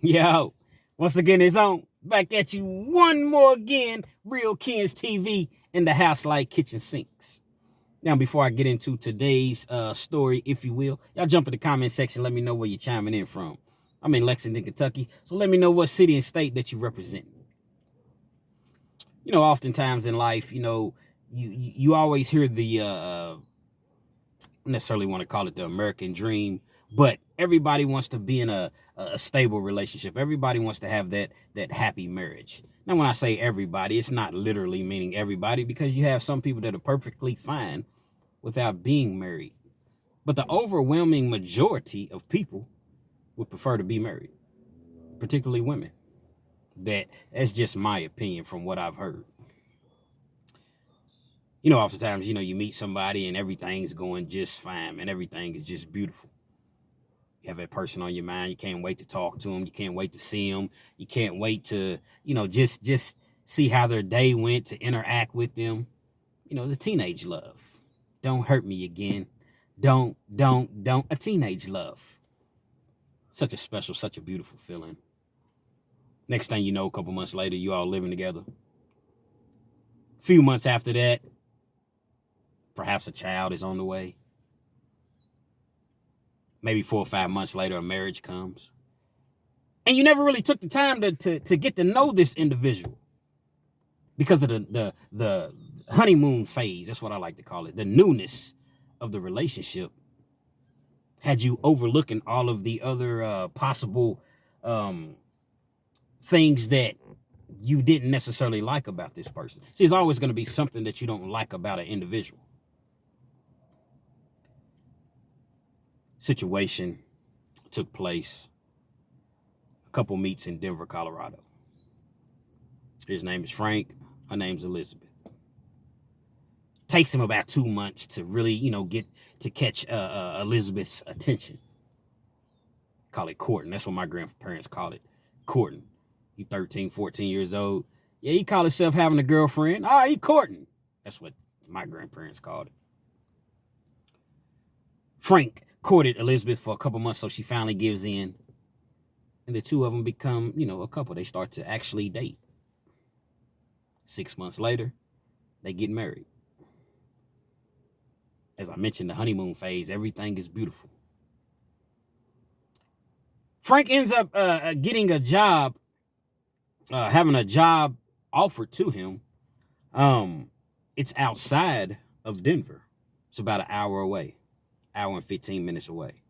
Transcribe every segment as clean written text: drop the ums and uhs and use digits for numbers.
Yo, once again, it's on. Back at you one more again. Real Kens TV in the house like kitchen sinks. Now, before I get into today's story, if you will, y'all jump in the comment section. Let me know where you're chiming in from. I'm in Lexington, Kentucky. So let me know what city and state that you represent. Oftentimes in life, you always hear the necessarily want to call it the American dream, but everybody wants to be in a stable relationship. Everybody wants to have that happy marriage. Now, when I say everybody, it's not literally meaning everybody, because you have some people that are perfectly fine without being married. But the overwhelming majority of people would prefer to be married, particularly women. That's just my opinion from what I've heard. Oftentimes, you meet somebody and everything's going just fine, and everything is just beautiful. You have that person on your mind. You can't wait to talk to them. You can't wait to see them. You can't wait to, just see how their day went, to interact with them. The teenage love. Don't hurt me again. Don't. A teenage love. Such a special, such a beautiful feeling. Next thing you know, a couple months later, you all living together. A few months after that, perhaps a child is on the way. Maybe 4 or 5 months later, a marriage comes. And you never really took the time to get to know this individual because of the honeymoon phase. That's what I like to call it. The newness of the relationship had you overlooking all of the other possible things that you didn't necessarily like about this person. See, there's always going to be something that you don't like about an individual. Situation took place. A couple meets in Denver, Colorado. His name is Frank. Her name's Elizabeth. Takes him about 2 months to really, get to catch Elizabeth's attention. Call it courting. That's what my grandparents called it. Courting. He 13, 14 years old. Yeah, he called himself having a girlfriend. He courting. That's what my grandparents called it. Frank courted Elizabeth for a couple months, so she finally gives in. And the two of them become, a couple. They start to actually date. 6 months later, they get married. As I mentioned, the honeymoon phase, everything is beautiful. Frank ends up getting a job, having a job offered to him. It's outside of Denver. It's about an hour away, hour and 15 minutes away.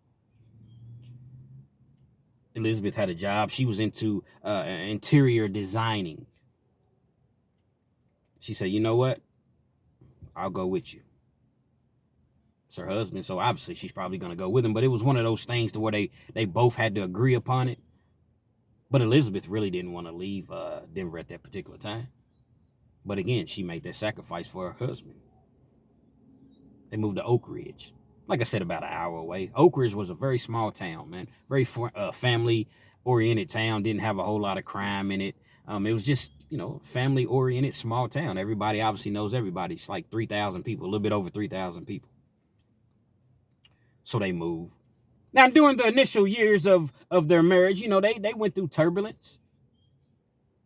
Elizabeth had a job. She was into interior designing. She said, you know what? I'll go with you. It's her husband, so obviously she's probably going to go with him. But it was one of those things to where they both had to agree upon it. But Elizabeth really didn't want to leave Denver at that particular time. But again, she made that sacrifice for her husband. They moved to Oak Ridge. Like I said, about an hour away. Oak Ridge was a very small town, man. Very family-oriented town. Didn't have a whole lot of crime in it. It was just, family-oriented small town. Everybody obviously knows everybody. It's like 3,000 people, a little bit over 3,000 people. So they moved. Now, during the initial years of their marriage, they went through turbulence.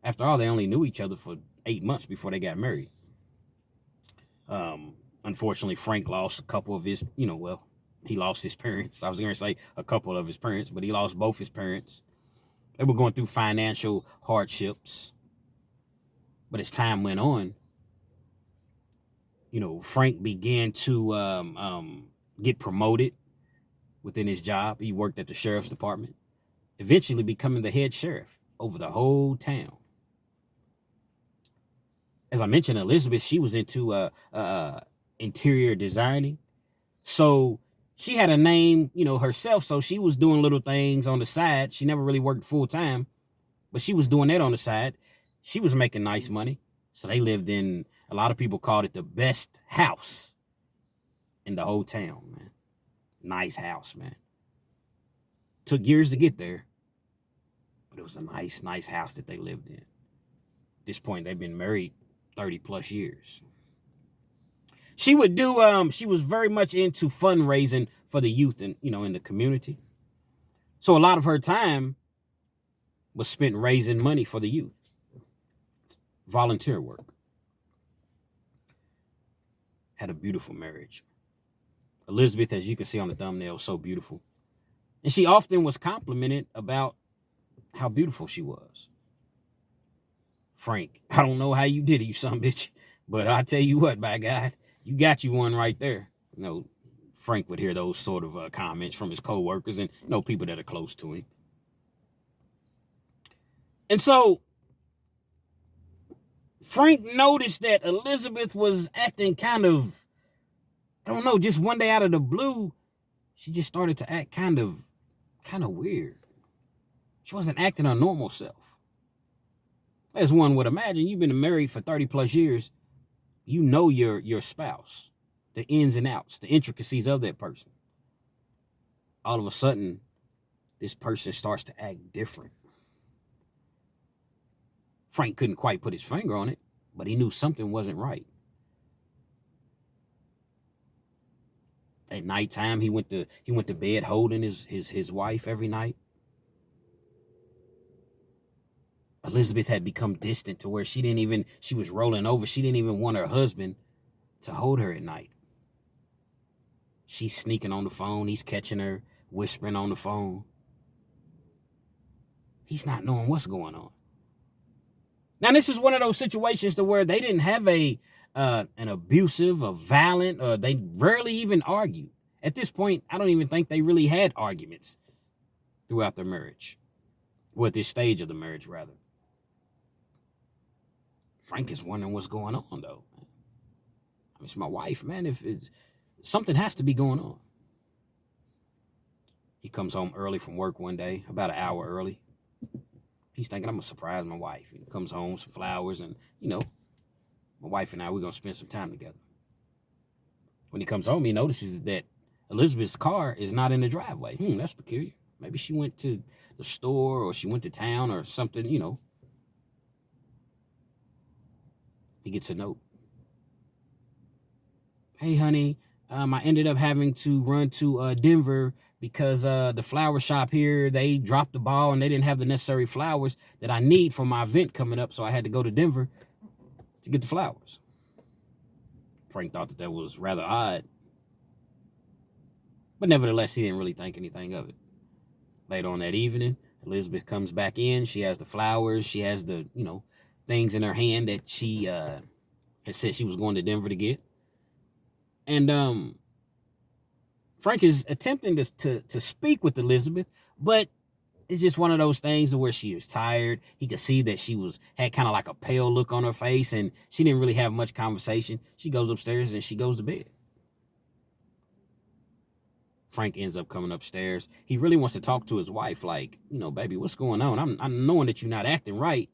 After all, they only knew each other for 8 months before they got married. Unfortunately, Frank lost a couple of his, he lost his parents. I was going to say a couple of his parents, but he lost both his parents. They were going through financial hardships. But as time went on, Frank began to get promoted within his job. He worked at the sheriff's department, eventually becoming the head sheriff over the whole town. As I mentioned, Elizabeth, she was into interior designing. So she had a name, herself. So she was doing little things on the side. She never really worked full time, but she was doing that on the side. She was making nice money. So they lived in, a lot of people called it the best house in the whole town, man. Nice house, man. Took years to get there, but it was a nice house that they lived in. At this point, they've been married 30 plus years. She would do, she was very much into fundraising for the youth and, in the community. So a lot of her time was spent raising money for the youth. Volunteer work. Had a beautiful marriage. Elizabeth, as you can see on the thumbnail, so beautiful. And she often was complimented about how beautiful she was. Frank, I don't know how you did it, you son bitch, but I tell you what, by God, you got you one right there. You know, Frank would hear those sort of comments from his co-workers and, you know, people that are close to him. And so Frank noticed that Elizabeth was acting kind of, I don't know, just one day out of the blue, she just started to act kind of weird. She wasn't acting her normal self. As one would imagine, you've been married for 30 plus years. You know your spouse, the ins and outs, the intricacies of that person. All of a sudden, this person starts to act different. Frank couldn't quite put his finger on it, but he knew something wasn't right. At nighttime, he went to bed holding his wife every night. Elizabeth had become distant to where she was rolling over. She didn't even want her husband to hold her at night. She's sneaking on the phone. He's catching her whispering on the phone. He's not knowing what's going on. Now, this is one of those situations to where they didn't have an abusive, a violent, they rarely even argued. At this point, I don't even think they really had arguments throughout their marriage, or at this stage of the marriage, rather. Frank is wondering what's going on, though. I mean, it's my wife, man. If it's something has to be going on. He comes home early from work one day, about an hour early. He's thinking, I'm going to surprise my wife. He comes home, some flowers, and, you know, my wife and I, we're going to spend some time together. When he comes home, he notices that Elizabeth's car is not in the driveway. That's peculiar. Maybe she went to the store or she went to town or something, you know. He gets a note. Hey, honey, I ended up having to run to Denver because the flower shop here, they dropped the ball and they didn't have the necessary flowers that I need for my event coming up. So I had to go to Denver to get the flowers. Frank thought that was rather odd. But nevertheless, he didn't really think anything of it. Later on that evening, Elizabeth comes back in. She has the flowers. She has the, you know, things in her hand that she had said she was going to Denver to get. And Frank is attempting to speak with Elizabeth, but it's just one of those things where she was tired. He could see that she had kind of like a pale look on her face, and she didn't really have much conversation. She goes upstairs and she goes to bed. Frank ends up coming upstairs. He really wants to talk to his wife, like, you know, baby, what's going on? I'm knowing that you're not acting right.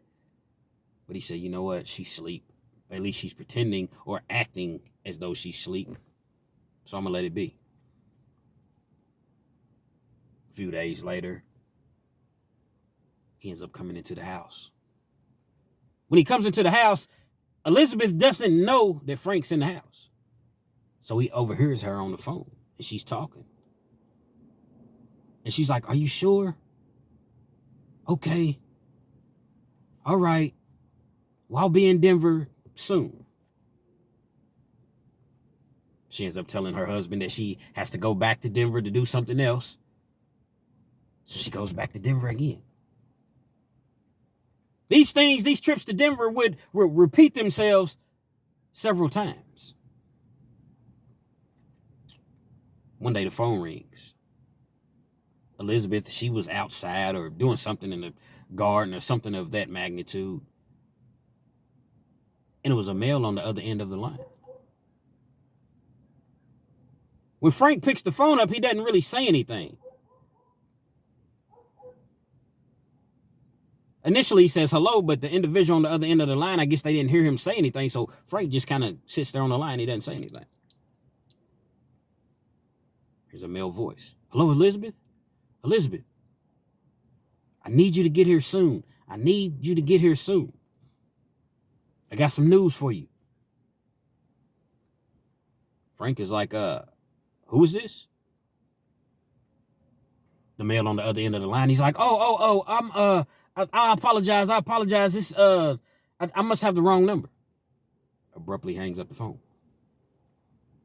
But he said, you know what? She's asleep. Or at least she's pretending or acting as though she's asleep. So I'm going to let it be. A few days later, he ends up coming into the house. When he comes into the house, Elizabeth doesn't know that Frank's in the house. So he overhears her on the phone, and she's talking. And she's like, are you sure? Okay. All right. Well, I'll be in Denver soon. She ends up telling her husband that she has to go back to Denver to do something else. So she goes back to Denver again. These trips to Denver would repeat themselves several times. One day the phone rings. Elizabeth, she was outside or doing something in the garden or something of that magnitude. And it was a male on the other end of the line. When Frank picks the phone up, he doesn't really say anything. Initially, he says hello, but the individual on the other end of the line, I guess they didn't hear him say anything, so Frank just kind of sits there on the line. He doesn't say anything. Here's a male voice. Hello, Elizabeth? Elizabeth, I need you to get here soon. I need you to get here soon. I got some news for you. Frank is like, who is this? The male on the other end of the line, he's like, I'm I apologize. I apologize. This I must have the wrong number. Abruptly hangs up the phone.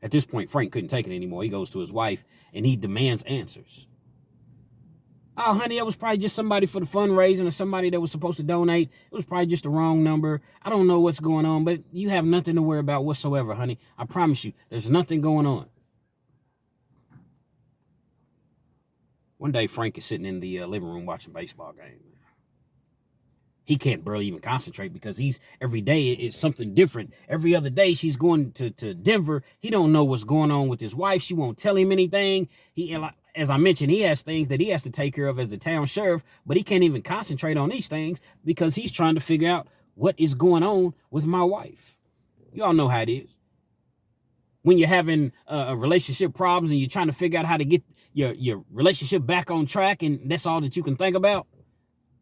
At this point, Frank couldn't take it anymore. He goes to his wife and he demands answers. Oh, honey, it was probably just somebody for the fundraising or somebody that was supposed to donate. It was probably just the wrong number. I don't know what's going on, but you have nothing to worry about whatsoever, honey. I promise you, there's nothing going on. One day, Frank is sitting in the living room watching baseball game. He can't barely even concentrate because he's every day is something different. Every other day she's going to Denver. He don't know what's going on with his wife. She won't tell him anything. As I mentioned, he has things that he has to take care of as the town sheriff, but he can't even concentrate on these things because he's trying to figure out what is going on with my wife. You all know how it is. When you're having relationship problems and you're trying to figure out how to get your relationship back on track and that's all that you can think about,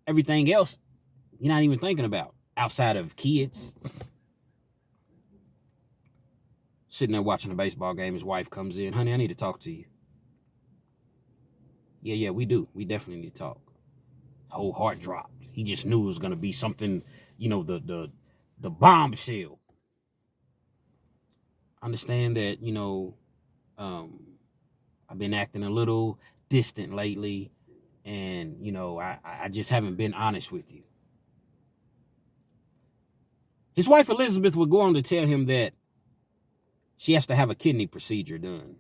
everything else you're not even thinking about outside of kids. Sitting there watching a baseball game, his wife comes in. Honey, I need to talk to you. Yeah, we do. We definitely need to talk. Whole heart dropped. He just knew it was going to be something, the bombshell. Understand that, I've been acting a little distant lately and, I just haven't been honest with you. His wife, Elizabeth, would go on to tell him that she has to have a kidney procedure done.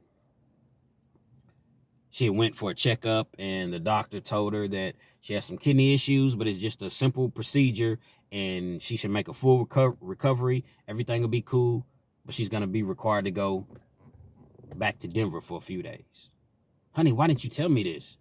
She went for a checkup and the doctor told her that she has some kidney issues, but it's just a simple procedure and she should make a full recovery. Everything will be cool, but she's going to be required to go back to Denver for a few days. Honey, why didn't you tell me this?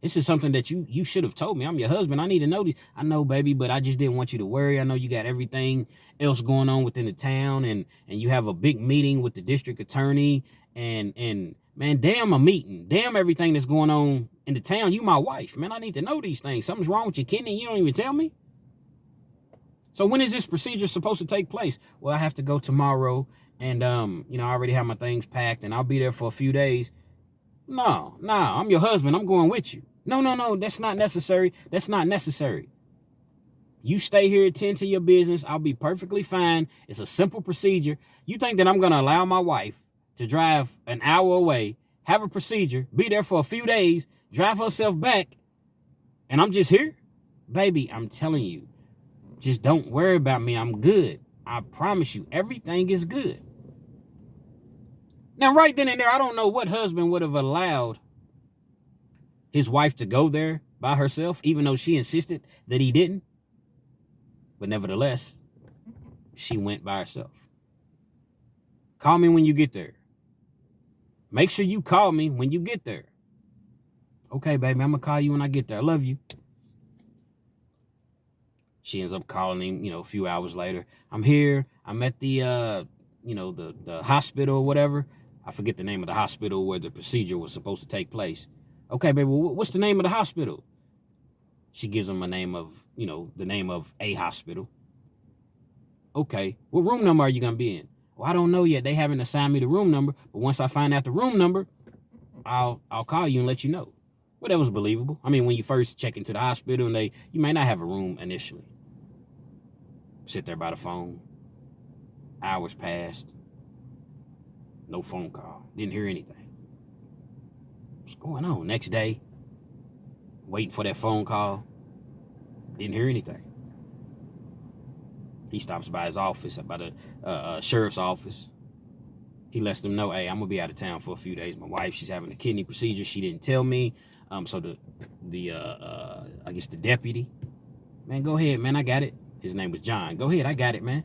This is something that you should have told me. I'm your husband. I need to know this. I know, baby, but I just didn't want you to worry. I know you got everything else going on within the town and you have a big meeting with the district attorney and man, damn a meeting. Damn everything that's going on in the town. You my wife, man. I need to know these things. Something's wrong with your kidney. You don't even tell me. So when is this procedure supposed to take place? Well, I have to go tomorrow and, I already have my things packed and I'll be there for a few days. No, I'm your husband. I'm going with you. No, that's not necessary. That's not necessary. You stay here, attend to your business. I'll be perfectly fine. It's a simple procedure. You think that I'm going to allow my wife to drive an hour away, have a procedure, be there for a few days, drive herself back, and I'm just here? Baby, I'm telling you, just don't worry about me. I'm good. I promise you, everything is good. Now, right then and there, I don't know what husband would have allowed his wife to go there by herself, even though she insisted that he didn't. But nevertheless, she went by herself. Call me when you get there. Make sure you call me when you get there. Okay, baby, I'm going to call you when I get there. I love you. She ends up calling him, a few hours later. I'm here. I'm at the, the hospital or whatever. I forget the name of the hospital where the procedure was supposed to take place. Okay, baby, well, what's the name of the hospital? She gives him a name of, the name of a hospital. Okay, what room number are you going to be in? Well, I don't know yet. They haven't assigned me the room number, but once I find out the room number, I'll call you and let you know. Well, that was believable. I mean, when you first check into the hospital and you may not have a room initially. Sit there by the phone. Hours passed. No phone call. Didn't hear anything. What's going on? Next day, waiting for that phone call. Didn't hear anything. He stops by his office, by the sheriff's office. He lets them know, hey, I'm going to be out of town for a few days. My wife, she's having a kidney procedure. She didn't tell me. So I guess the deputy, man, go ahead, man. I got it. His name was John. Go ahead. I got it, man.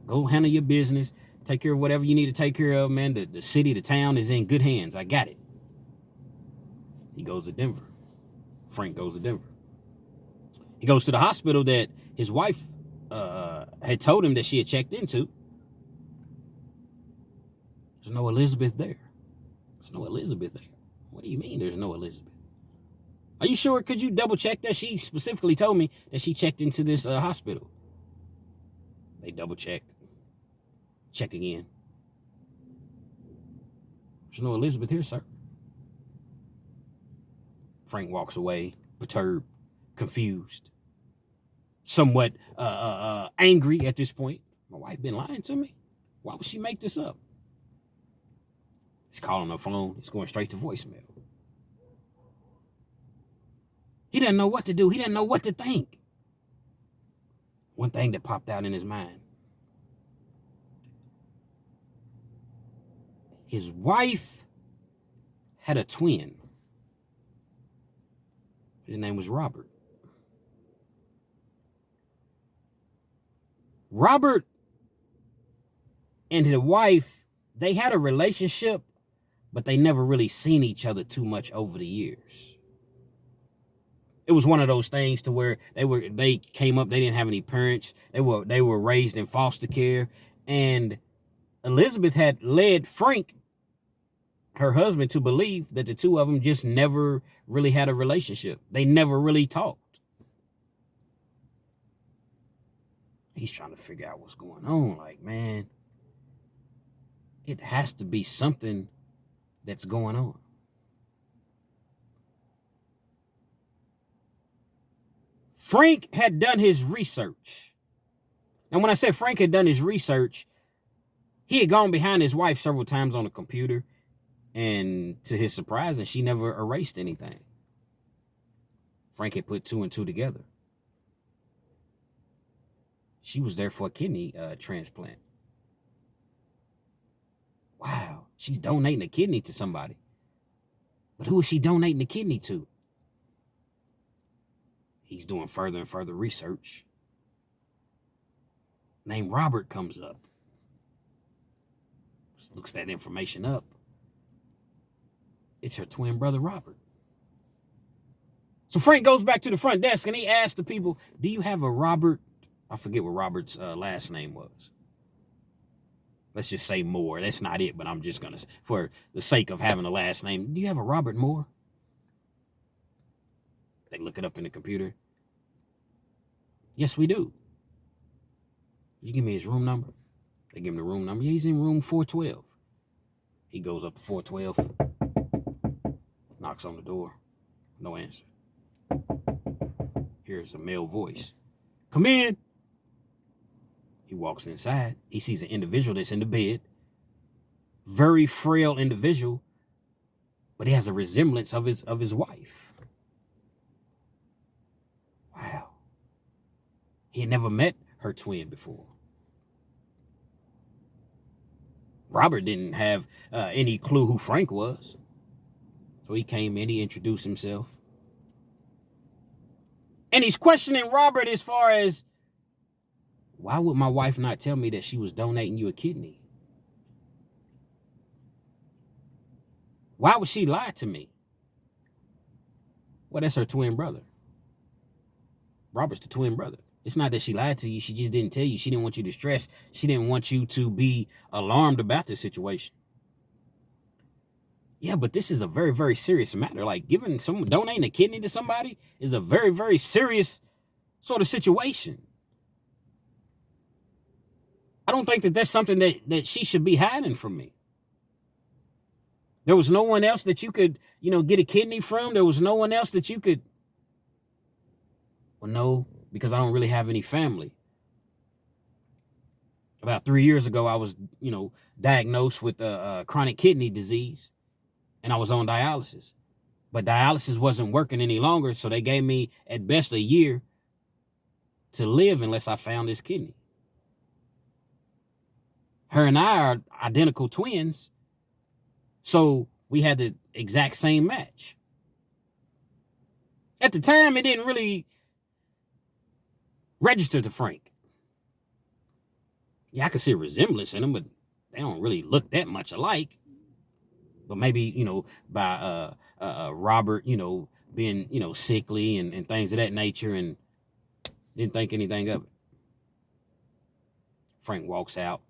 Go handle your business. Take care of whatever you need to take care of, man. The city, the town is in good hands. I got it. He goes to Denver. Frank goes to Denver. He goes to the hospital that his wife had told him that she had checked into. There's no Elizabeth there. There's no Elizabeth there. What do you mean there's no Elizabeth? Are you sure? Could you double check that? She specifically told me that she checked into this hospital. They double check. Check again. There's no Elizabeth here, sir. Frank walks away, perturbed, confused. somewhat angry at this point. My wife been lying to me. Why would she make this up? He's calling her phone. It's going straight to voicemail. He didn't know what to do. He didn't know what to think. One thing that popped out in his mind. His wife had a twin. His name was Robert. Robert and his wife, they had a relationship, but they never really seen each other too much over the years. It was one of those things to where they came up, they didn't have any parents. They were raised in foster care, and Elizabeth had led Frank, her husband, to believe that the two of them just never really had a relationship. They never really talked. He's trying to figure out what's going on. Like, man, it has to be something that's going on. Frank had done his research. And when I say Frank had done his research, he had gone behind his wife several times on the computer, and to his surprise, she never erased anything. Frank had put two and two together. She was there for a kidney transplant. Wow, she's donating a kidney to somebody. But who is she donating the kidney to? He's doing further and further research. Name Robert comes up. Looks that information up. It's her twin brother, Robert. So Frank goes back to the front desk and he asks the people, do you have a Robert? I forget what Robert's last name was. Let's just say Moore. That's not it, but I'm just going to, for the sake of having a last name, do you have a Robert Moore? They look it up in the computer. Yes, we do. You give me his room number? They give him the room number. Yeah, he's in room 412. He goes up to 412, knocks on the door. No answer. Here's a male voice. Come in. He walks inside. He sees an individual that's in the bed. Very frail individual, but he has a resemblance of his wife. Wow. He had never met her twin before. Robert didn't have any clue who Frank was. So he came in, he introduced himself. And he's questioning Robert as far as, why would my wife not tell me that she was donating you a kidney? Why would she lie to me? Well, that's her twin brother. Robert's the twin brother. It's not that she lied to you. She just didn't tell you. She didn't want you to stress. She didn't want you to be alarmed about this situation. Yeah, but this is a very, very serious matter. Like, donating a kidney to somebody is a very, very serious sort of situation. I don't think that that's something that she should be hiding from me. There was no one else that you could, get a kidney from. There was no one else that you could. Well, no, because I don't really have any family. About 3 years ago, I was, diagnosed with chronic kidney disease, and I was on dialysis. But dialysis wasn't working any longer, so they gave me, at best, a year to live unless I found this kidney. Her and I are identical twins, so we had the exact same match. At the time, it didn't really register to Frank. Yeah, I could see a resemblance in them, but they don't really look that much alike. But maybe, by Robert, being, sickly and things of that nature, and didn't think anything of it. Frank walks out.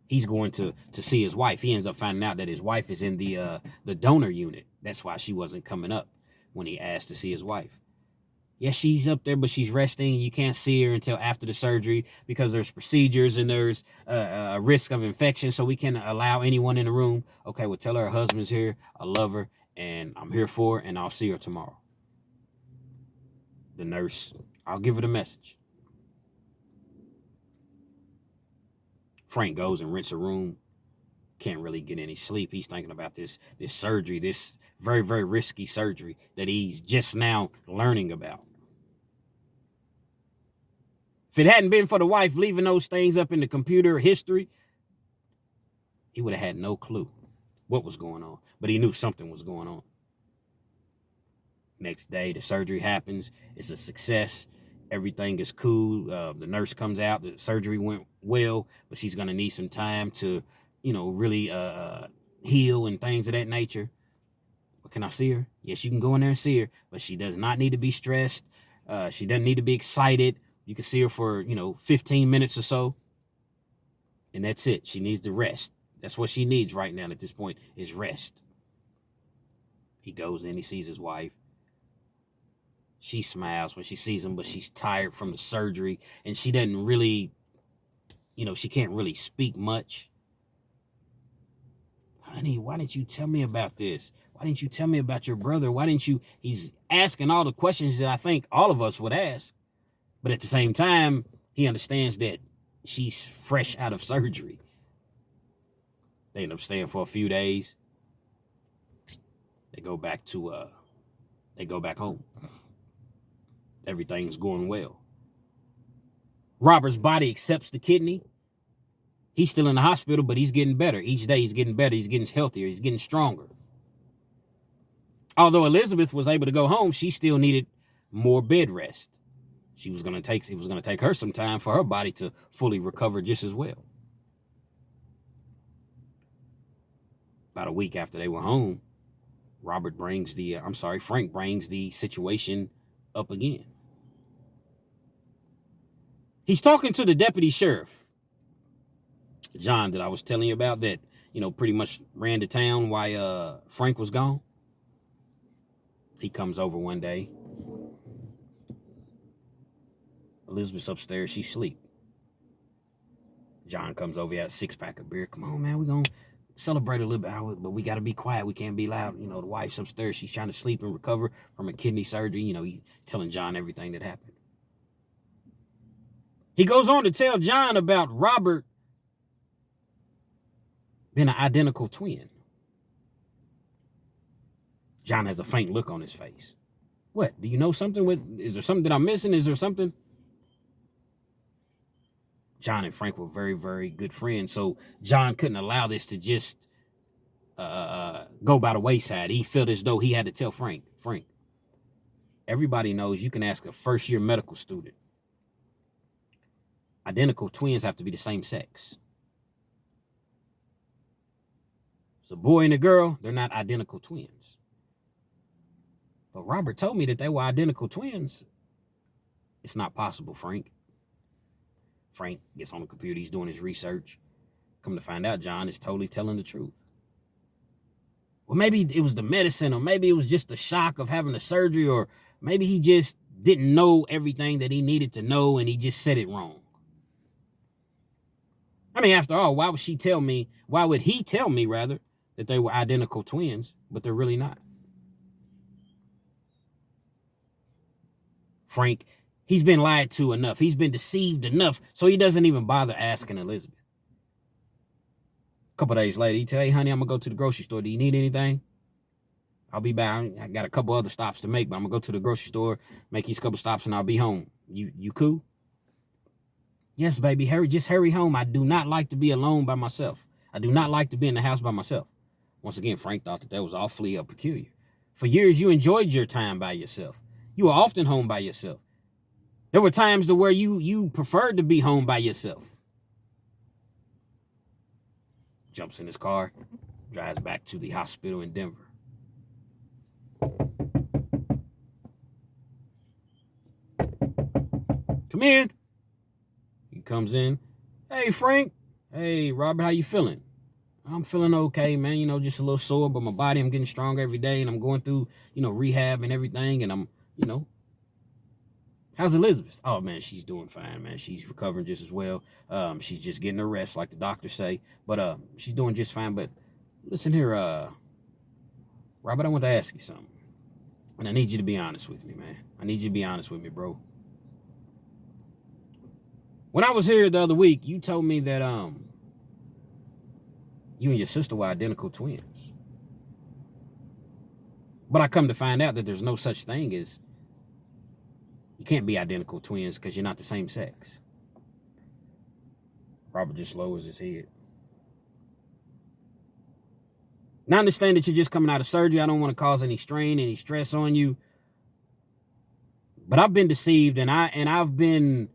He's going to see his wife. He ends up finding out that his wife is in the donor unit. That's why she wasn't coming up when he asked to see his wife. Yeah, she's up there, but she's resting. You can't see her until after the surgery because there's procedures and there's a risk of infection, so we can't allow anyone in the room. Okay, well, tell her husband's here. I love her, and I'm here for her, and I'll see her tomorrow. The nurse I'll give her the message. Frank goes and rents a room. Can't really get any sleep. He's thinking about this surgery, this very, very risky surgery that he's just now learning about. If it hadn't been for the wife leaving those things up in the computer history, he would have had no clue what was going on. But he knew something was going on. Next day, the surgery happens. It's a success. Everything is cool. The nurse comes out. The surgery went well, but she's going to need some time to, really heal and things of that nature. But can I see her? Yes, you can go in there and see her, but she does not need to be stressed. She doesn't need to be excited. You can see her for, 15 minutes or so. And that's it. She needs to rest. That's what she needs right now at this point is rest. He goes in, he sees his wife. She smiles when she sees him, but she's tired from the surgery, and she doesn't really, she can't really speak much. Honey, why didn't you tell me about this? Why didn't you tell me about your brother? Why didn't you? He's asking all the questions that I think all of us would ask. But at the same time, he understands that she's fresh out of surgery. They end up staying for a few days. They go back home. Everything's going well. Robert's body accepts the kidney. He's still in the hospital, but he's getting better. Each day he's getting better. He's getting healthier. He's getting stronger. Although Elizabeth was able to go home, she still needed more bed rest. It was going to take her some time for her body to fully recover just as well. About a week after they were home, Frank brings the situation up again. He's talking to the deputy sheriff, John, that I was telling you about that, pretty much ran to town while Frank was gone. He comes over one day. Elizabeth's upstairs. She's asleep. John comes over. He has a 6-pack of beer. Come on, man. We're going to celebrate a little bit, but we got to be quiet. We can't be loud. The wife's upstairs. She's trying to sleep and recover from a kidney surgery. He's telling John everything that happened. He goes on to tell John about Robert being an identical twin. John has a faint look on his face. What? Do you know something? Is there something that I'm missing? Is there something? John and Frank were very, very good friends, so John couldn't allow this to just go by the wayside. He felt as though he had to tell Frank, everybody knows you can ask a first-year medical student. Identical twins have to be the same sex. It's a boy and a girl, they're not identical twins. But Robert told me that they were identical twins. It's not possible, Frank. Frank gets on the computer. He's doing his research. Come to find out, John is totally telling the truth. Well, maybe it was the medicine, or maybe it was just the shock of having the surgery, or maybe he just didn't know everything that he needed to know, and he just said it wrong. I mean, after all, why would he tell me, that they were identical twins, but they're really not? Frank, he's been lied to enough. He's been deceived enough, so he doesn't even bother asking Elizabeth. A couple days later, he tells, hey, honey, I'm going to go to the grocery store. Do you need anything? I'll be back. I got a couple other stops to make, but I'm going to go to the grocery store, make these couple stops, and I'll be home. You cool? Yes, baby, just hurry home. I do not like to be alone by myself. I do not like to be in the house by myself. Once again, Frank thought that was awfully peculiar. For years, you enjoyed your time by yourself. You were often home by yourself. There were times to where you preferred to be home by yourself. Jumps in his car, drives back to the hospital in Denver. Come in. He comes in. Hey, Frank. Hey, Robert, how you feeling? I'm feeling okay, man. Just a little sore, but my body, I'm getting stronger every day, and I'm going through, rehab and everything, and I'm, How's Elizabeth? Oh, man, she's doing fine, man. She's recovering just as well. She's just getting her rest, like the doctors say, but she's doing just fine. But listen here, Robert, I want to ask you something, and I need you to be honest with me, man. I need you to be honest with me, bro. When I was here the other week, you told me that you and your sister were identical twins. But I come to find out that there's no such thing as you can't be identical twins because you're not the same sex. Robert just lowers his head. Now I understand that you're just coming out of surgery. I don't want to cause any strain, any stress on you. But I've been deceived, and I've been,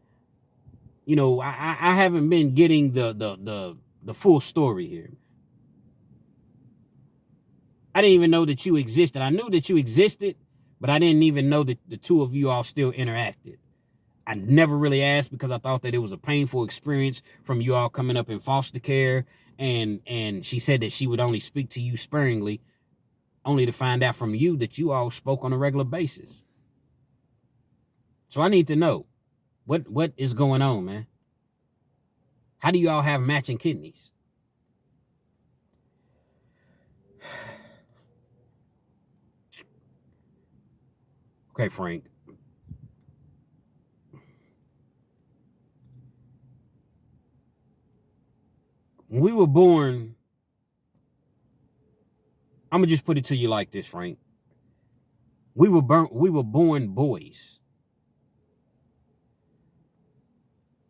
I haven't been getting the full story here. I didn't even know that you existed. I knew that you existed, but I didn't even know that the two of you all still interacted. I never really asked because I thought that it was a painful experience from you all coming up in foster care. And she said that she would only speak to you sparingly, only to find out from you that you all spoke on a regular basis. So I need to know what is going on, man. How do you all have matching kidneys? Okay, Frank. When we were born, I'm gonna just put it to you like this, Frank. We were born boys.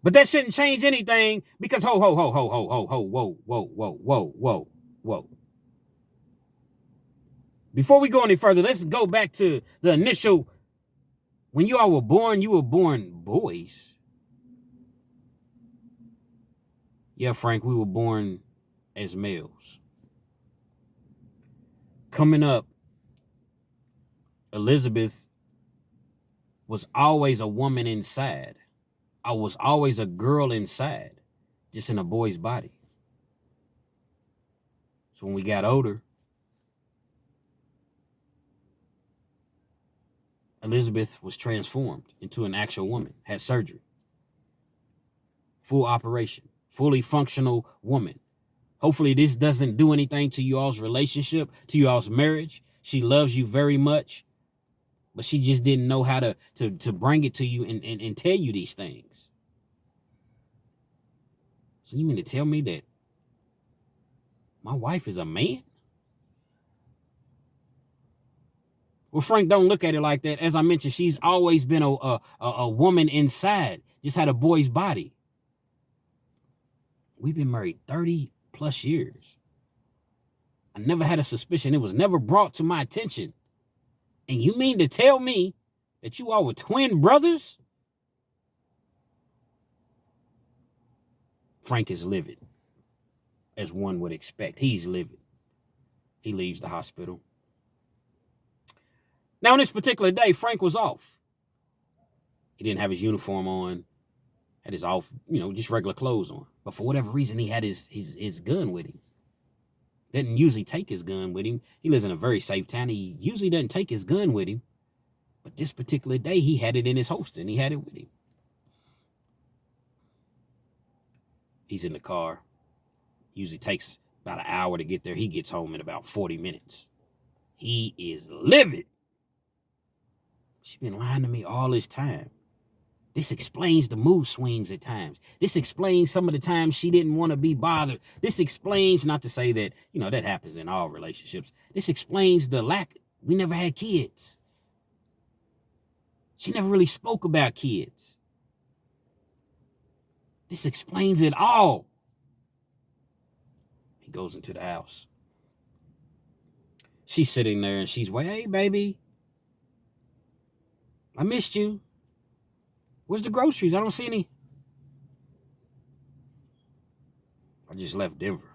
But that shouldn't change anything because whoa. Before we go any further, let's go back to the initial. When you all were born, you were born boys. Yeah, Frank, we were born as males. Coming up, Elizabeth was always a woman inside. I was always a girl inside, just in a boy's body. So when we got older, Elizabeth was transformed into an actual woman, had surgery. Full operation, fully functional woman. Hopefully this doesn't do anything to you all's relationship, to you all's marriage. She loves you very much, but she just didn't know how to bring it to you and tell you these things. So you mean to tell me that my wife is a man? Well, Frank, don't look at it like that. As I mentioned, she's always been a woman inside, just had a boy's body. We've been married 30 plus years. I never had a suspicion. It was never brought to my attention. And you mean to tell me that you all were twin brothers? Frank is livid, as one would expect. He's livid. He leaves the hospital. Now, on this particular day, Frank was off. He didn't have his uniform on, had his off, just regular clothes on. But for whatever reason, he had his gun with him. Didn't usually take his gun with him. He lives in a very safe town. He usually doesn't take his gun with him. But this particular day, he had it in his holster and he had it with him. He's in the car. Usually takes about an hour to get there. He gets home in about 40 minutes. He is livid. She's been lying to me all this time. This explains the mood swings at times. This explains some of the times she didn't want to be bothered. This explains, not to say that, that happens in all relationships. This explains the lack. We never had kids. She never really spoke about kids. This explains it all. He goes into the house. She's sitting there and she's like, hey, baby, I missed you. Where's the groceries? I don't see any. I just left Denver.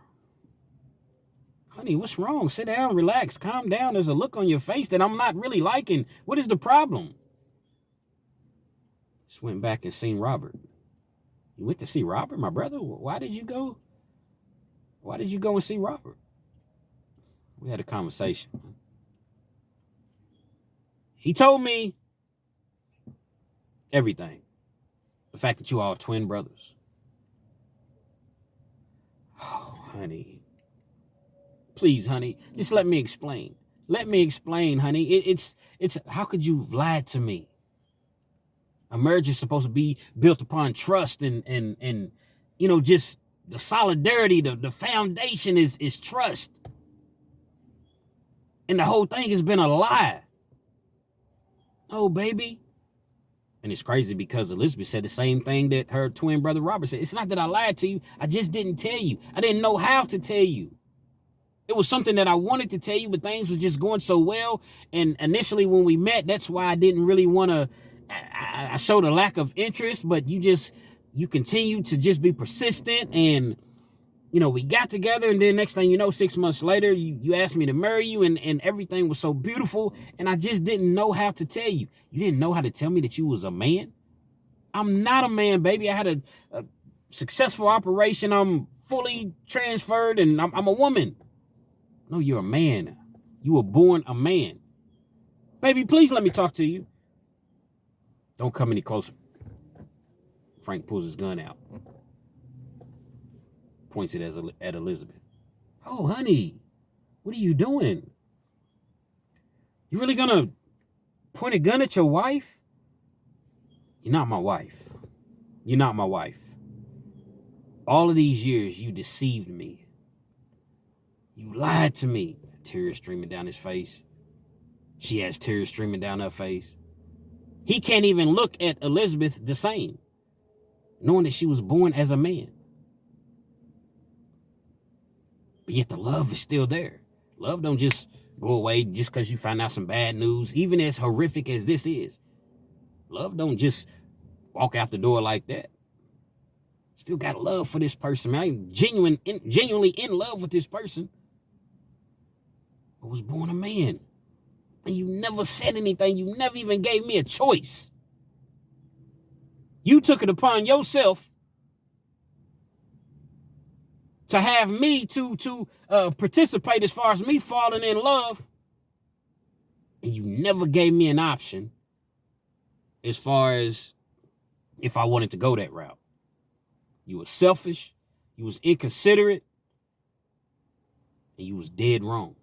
Honey, what's wrong? Sit down, relax, calm down. There's a look on your face that I'm not really liking. What is the problem? Just went back and seen Robert. You went to see Robert, my brother? Why did you go? Why did you go and see Robert? We had a conversation. He told me everything. The fact that you all are twin brothers. Oh, honey. Please, honey, just let me explain. Let me explain, honey. It's how could you lie to me? A marriage is supposed to be built upon trust and just the solidarity, the foundation is trust. And the whole thing has been a lie. Oh, baby. And it's crazy because Elizabeth said the same thing that her twin brother Robert said. It's not that I lied to you. I just didn't tell you. I didn't know how to tell you. It was something that I wanted to tell you, but things were just going so well. And initially when we met, that's why I didn't really want to, I showed a lack of interest, but you continue to just be persistent. And, we got together, and then next thing you know, 6 months later, you asked me to marry you, and everything was so beautiful. And I just didn't know how to tell you. You didn't know how to tell me that you was a man. I'm not a man, baby. I had a successful operation. I'm fully transferred, and I'm a woman. No, you're a man. You were born a man. Baby, please let me talk to you. Don't come any closer. Frank pulls his gun out. Points it at Elizabeth. Oh, honey, what are you doing? You really gonna point a gun at your wife? You're not my wife. You're not my wife. All of these years, you deceived me. You lied to me. Tears streaming down his face. She has tears streaming down her face. He can't even look at Elizabeth the same, knowing that she was born as a man. But yet the love is still there. Love don't just go away just because you find out some bad news, even as horrific as this is. Love don't just walk out the door like that. Still got love for this person, man. I'm genuinely in love with this person. I was born a man. And you never said anything. You never even gave me a choice. You took it upon yourself to have me to participate as far as me falling in love. And you never gave me an option as far as if I wanted to go that route. You were selfish. You was inconsiderate. And you was dead wrong.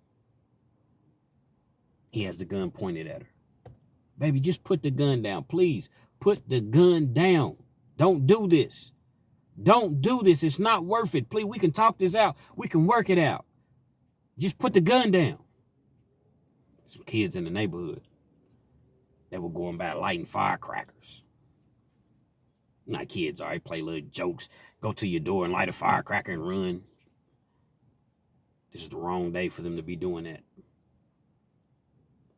He has the gun pointed at her. Baby, just put the gun down, please. Put the gun down. Don't do this. Don't do this. It's not worth it. Please, we can talk this out. We can work it out. Just put the gun down. Some kids in the neighborhood that were going by lighting firecrackers. Not kids, all right, play little jokes. Go to your door and light a firecracker and run. This is the wrong day for them to be doing that.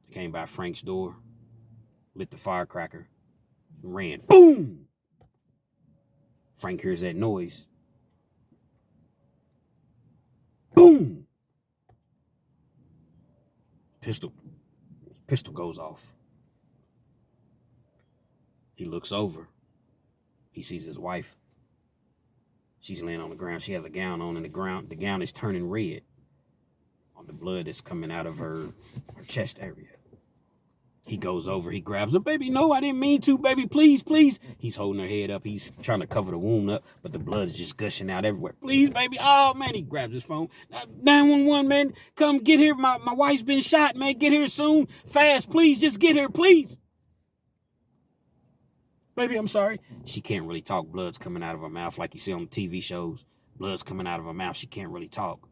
They came by Frank's door, lit the firecracker, and ran. Boom! Frank hears that noise. Boom! Pistol goes off. He looks over. He sees his wife. She's laying on the ground. She has a gown on, and the gown is turning red on the blood that's coming out of her chest area. He goes over, he grabs her. Baby, no, I didn't mean to, baby, please, please. He's holding her head up. He's trying to cover the wound up, but the blood is just gushing out everywhere. Please, baby. Oh, man, he grabs his phone. 911, man, come get here. My wife's been shot, man. Get here soon. Fast, please. Just get here, please. Baby, I'm sorry. She can't really talk. Blood's coming out of her mouth like you see on the TV shows. Blood's coming out of her mouth. She can't really talk.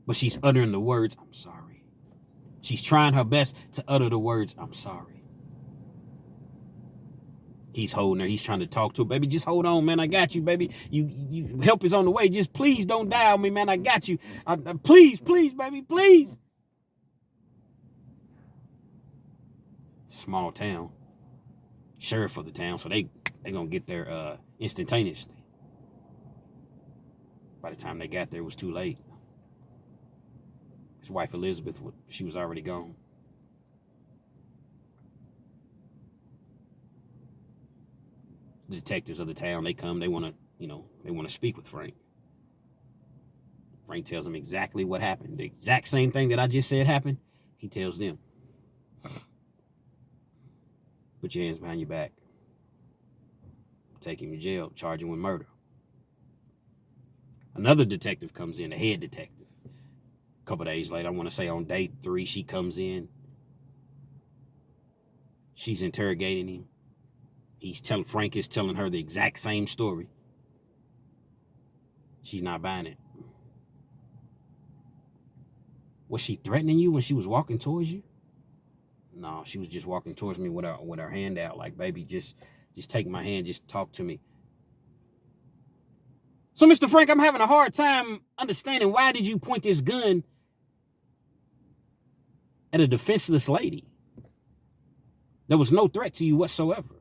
But she's uttering the words, I'm sorry. She's trying her best to utter the words, I'm sorry. He's holding her. He's trying to talk to her. Baby, just hold on, man. I got you, baby. You help is on the way. Just please don't die on me, man. I got you. Please, baby, please. Small town. Sheriff of the town, so they gonna get there instantaneously. By the time they got there, it was too late. His wife Elizabeth, she was already gone. The detectives of the town, they come, they want to speak with Frank. Frank tells them exactly what happened. The exact same thing that I just said happened, he tells them. Put your hands behind your back. Take him to jail, charge him with murder. Another detective comes in, the head detective. A couple days later, I want to say on day 3, she comes in. She's interrogating him. Frank is telling her the exact same story. She's not buying it. Was she threatening you when she was walking towards you? No, she was just walking towards me with her hand out, like, baby, just take my hand, just talk to me. So, Mr. Frank, I'm having a hard time understanding, why did you point this gun at a defenseless lady? There was no threat to you whatsoever.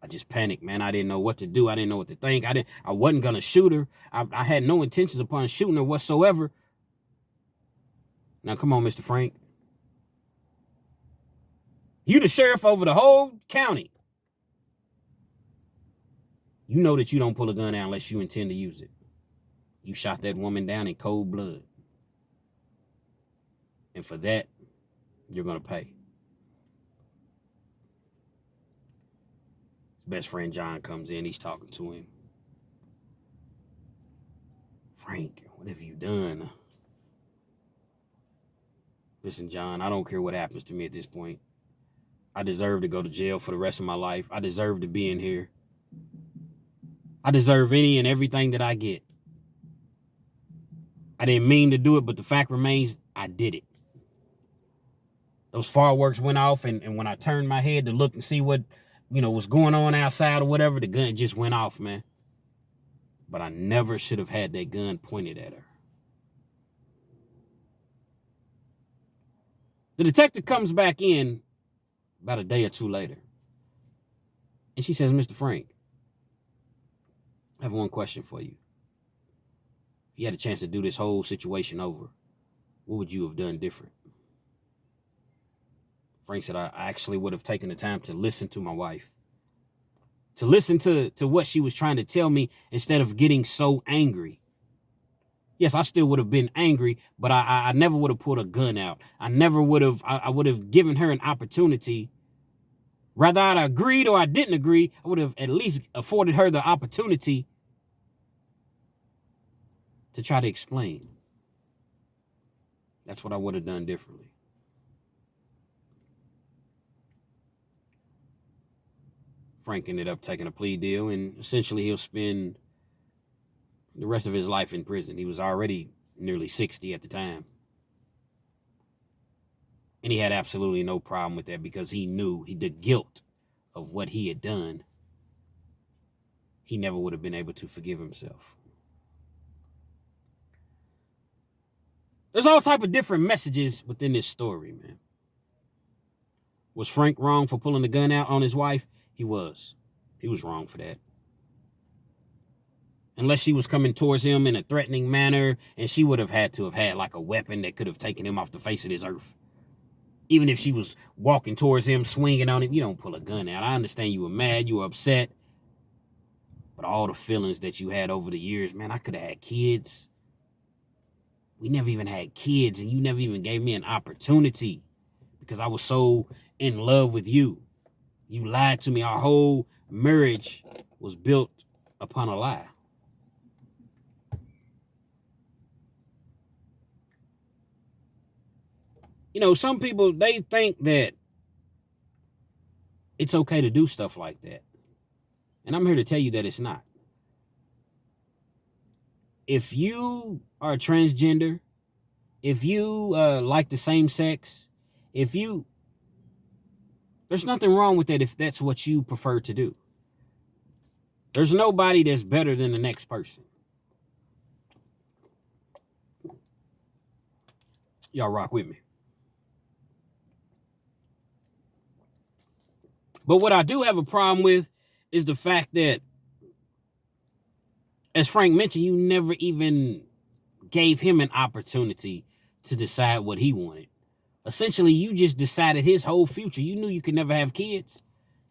I just panicked, man. I didn't know what to do. I didn't know what to think. I wasn't gonna shoot her. I had no intentions upon shooting her whatsoever. Now, come on, Mr. Frank. You the sheriff over the whole county. You know that you don't pull a gun out unless you intend to use it. You shot that woman down in cold blood. And for that, you're gonna pay. His best friend John comes in. He's talking to him. Frank, what have you done? Listen, John, I don't care what happens to me at this point. I deserve to go to jail for the rest of my life. I deserve to be in here. I deserve any and everything that I get. I didn't mean to do it, but the fact remains, I did it. Those fireworks went off, and when I turned my head to look and see what, was going on outside or whatever, the gun just went off, man. But I never should have had that gun pointed at her. The detective comes back in about a day or two later. And she says, Mr. Frank, I have one question for you. If you had a chance to do this whole situation over, what would you have done different? Frank said, I actually would have taken the time to listen to my wife, to listen to what she was trying to tell me instead of getting so angry. Yes, I still would have been angry, but I never would have pulled a gun out. I would have given her an opportunity. Whether I'd agreed or I didn't agree, I would have at least afforded her the opportunity to try to explain. That's what I would have done differently. Frank ended up taking a plea deal, and essentially he'll spend the rest of his life in prison. He was already nearly 60 at the time. And he had absolutely no problem with that because he knew the guilt of what he had done. He never would have been able to forgive himself. There's all type of different messages within this story, man. Was Frank wrong for pulling the gun out on his wife? He was. He was wrong for that. Unless she was coming towards him in a threatening manner, and she would have had to have had like a weapon that could have taken him off the face of this earth. Even if she was walking towards him, swinging on him, you don't pull a gun out. I understand you were mad, you were upset. But all the feelings that you had over the years, man, I could have had kids. We never even had kids, and you never even gave me an opportunity because I was so in love with you. You lied to me. Our whole marriage was built upon a lie. Some people, they think that it's okay to do stuff like that. And I'm here to tell you that it's not. If you are transgender, if you like the same sex, there's nothing wrong with that if that's what you prefer to do. There's nobody that's better than the next person. Y'all rock with me. But what I do have a problem with is the fact that, as Frank mentioned, you never even gave him an opportunity to decide what he wanted. Essentially, you just decided his whole future. You knew you could never have kids.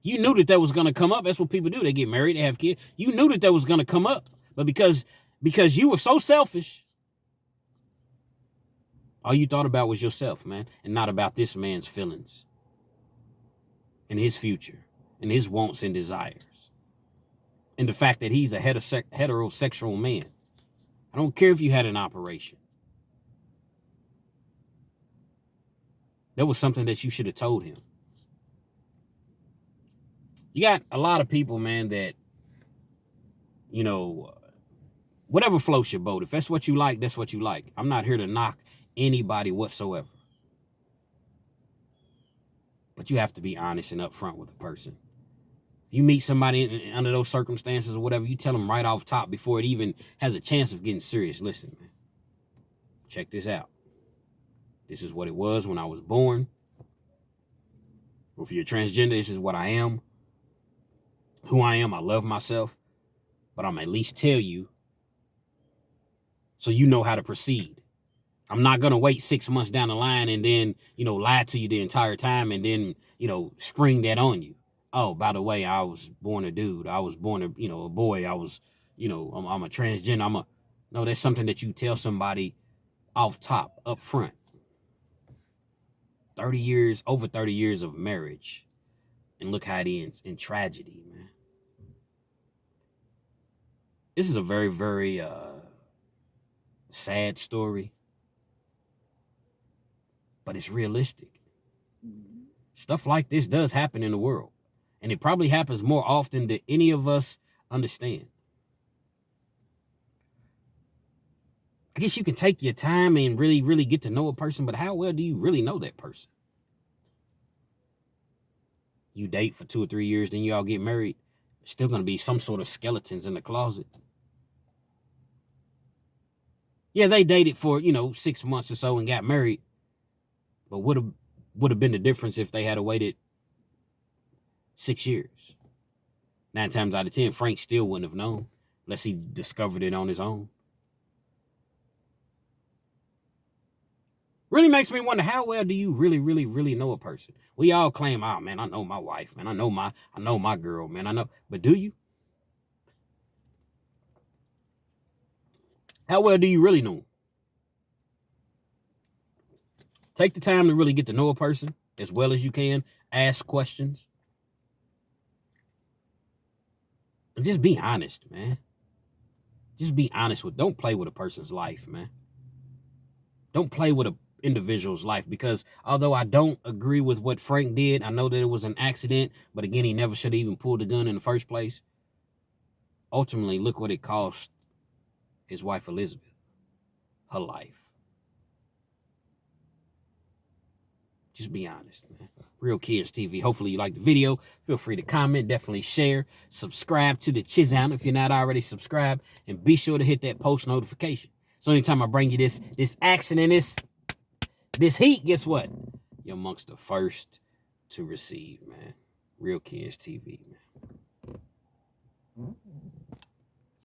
You knew that was going to come up. That's what people do. They get married, they have kids. You knew that was going to come up. But because you were so selfish, all you thought about was yourself, man, and not about this man's feelings and his future and his wants and desires and the fact that he's a heterosexual man. I don't care if you had an operation. That was something that you should have told him. You got a lot of people, man, that, whatever floats your boat. If that's what you like, that's what you like. I'm not here to knock anybody whatsoever. But you have to be honest and upfront with a person. If you meet somebody under those circumstances or whatever, you tell them right off top before it even has a chance of getting serious. Listen, man, check this out. This is what it was when I was born. Or if you're transgender, this is what I am. Who I am, I love myself. But I'm at least tell you so you know how to proceed. I'm not going to wait 6 months down the line and then, lie to you the entire time and then, spring that on you. Oh, by the way, I was born a dude. I was born a boy. I was, I'm a transgender. No, that's something that you tell somebody off top, up front. 30 years of marriage. And look how it ends in tragedy, man. This is a very, very sad story. But it's realistic. Stuff like this does happen in the world. And it probably happens more often than any of us understand. I guess you can take your time and really, really get to know a person, but how well do you really know that person? You date for 2 or 3 years, then you all get married. There's still going to be some sort of skeletons in the closet. Yeah, they dated for, 6 months or so and got married. But would have been the difference if they had waited 6 years. 9 times out of 10, Frank still wouldn't have known unless he discovered it on his own. Really makes me wonder, how well do you really, really, really know a person? We all claim, oh man, I know my wife, man. I know my girl, man. I know. But do you? How well do you really know them? Take the time to really get to know a person as well as you can. Ask questions. And just be honest, man. Just be honest don't play with a person's life, man. Don't play with an individual's life, because although I don't agree with what Frank did, I know that it was an accident, but again, he never should have even pulled the gun in the first place. Ultimately, look what it cost his wife, Elizabeth, her life. Just be honest, man. Real Kids TV. Hopefully you like the video. Feel free to comment. Definitely share. Subscribe to the channel if you're not already subscribed. And be sure to hit that post notification. So anytime I bring you this action and this heat, guess what? You're amongst the first to receive, man. Real Kids TV, man.